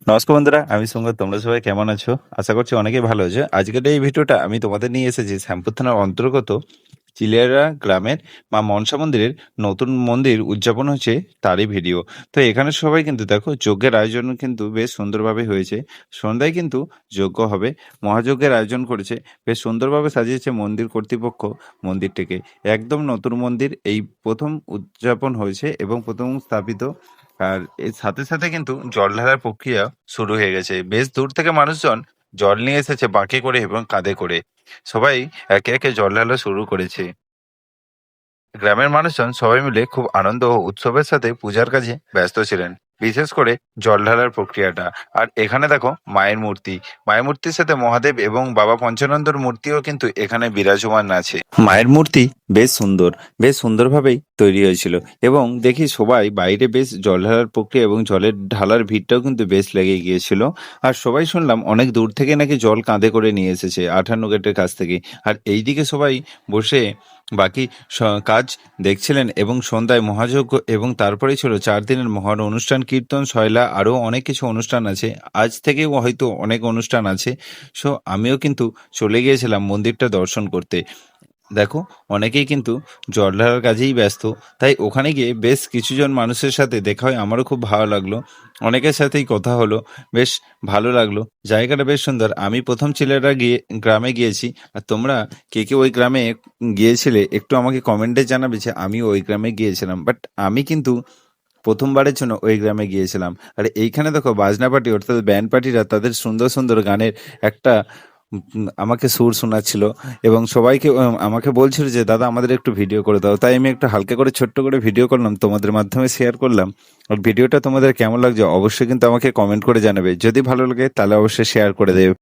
নমস্কার বন্ধুরা, আমি সুঙ্গত। তোমরা সবাই কেমন আছো? আশা করছি অনেকেই ভালো আছো। আজকের এই ভিডিওটা আমি তোমাদের নিয়ে এসেছি শ্যামপুর থানার অন্তর্গত চিলিয়ারা গ্রামের মা মনসা মন্দিরের নতুন মন্দির উদযাপন হচ্ছে তারই ভিডিও। তো এখানে সবাই কিন্তু দেখো যজ্ঞের আয়োজন কিন্তু বেশ সুন্দরভাবে হয়েছে। সন্ধ্যায় কিন্তু যজ্ঞ হবে, মহাযজ্ঞের আয়োজন করেছে। বেশ সুন্দরভাবে সাজিয়েছে মন্দির কর্তৃপক্ষ মন্দিরটিকে। একদম নতুন মন্দির, এই প্রথম উদযাপন হয়েছে এবং প্রথম স্থাপিত। আর এর সাথে সাথে কিন্তু জল ঢালার প্রক্রিয়া শুরু হয়ে গেছে। বেশ দূর থেকে মানুষজন জল নিয়ে এসেছে বাঁকে করে এবং কাঁধে করে। সবাই একে একে জল ঢালা শুরু করেছে। গ্রামের মানুষজন সবাই মিলে খুব আনন্দ ও উৎসবের সাথে পূজার কাজে ব্যস্ত ছিলেন, বিশেষ করে জল ঢালার প্রক্রিয়াটা। আর এখানে দেখো মায়ের মূর্তি, মায়ের মূর্তির সাথে মহাদেব এবং বাবা পঞ্চানন্দর মূর্তিও কিন্তু এখানে বিরাজমান আছে। মায়ের মূর্তি বেশ সুন্দর, বেশ সুন্দরভাবেই তৈরি হয়েছিল। এবং দেখি সবাই বাইরে বেশ জল ঢালার প্রক্রিয়া এবং জলের ঢালার ভিড়টাও কিন্তু বেশ লেগে গিয়েছিল। আর সবাই শুনলাম অনেক দূর থেকে নাকি জল কাঁধে করে নিয়ে এসেছে 58 গেটের কাছ থেকে। আর এইদিকে সবাই বসে বাকি কাজ দেখছিলেন এবং সন্ধ্যায় মহাযজ্ঞ এবং তারপরেই ছিল 4 দিনের মহান অনুষ্ঠান, কীর্তন, শয়লা, আরও অনেক কিছু অনুষ্ঠান আছে। আজ থেকেও হয়তো অনেক অনুষ্ঠান আছে। সো আমিও কিন্তু চলে গিয়েছিলাম মন্দিরটা দর্শন করতে। দেখো অনেকেই কিন্তু জল ঢালার কাজেই ব্যস্ত, তাই ওখানে গিয়ে বেশ কিছুজন মানুষের সাথে দেখা হয়, আমারও খুব ভালো লাগলো। অনেকের সাথেই কথা হলো, বেশ ভালো লাগলো। জায়গাটা বেশ সুন্দর। আমি প্রথম ছেলেরা গ্রামে গিয়েছি। আর তোমরা কে কে ওই গ্রামে গিয়েছিলে একটু আমাকে কমেন্টে জানাবে যে আমি ওই গ্রামে গিয়েছিলাম, বাট আমি কিন্তু প্রথমবারের জন্য ওই গ্রামে গিয়েছিলাম। আর এইখানে দেখো বাজনা পার্টি অর্থাৎ ব্যান্ড পার্টিরা তাদের সুন্দর সুন্দর গানের একটা আমাকে সুর শোনাচ্ছিল এবং সবাইকে আমাকে বলছিল যে দাদা আমাদের একটু ভিডিও করে দাও। তাই আমি একটু হালকা করে ছোট্ট করে ভিডিও করলাম, তোমাদের মাধ্যমে শেয়ার করলাম। আর ভিডিওটা তোমাদের কেমন লাগছে অবশ্যই কিন্তু আমাকে কমেন্ট করে জানাবে। যদি ভালো লাগে তাহলে অবশ্যই শেয়ার করে দেবে।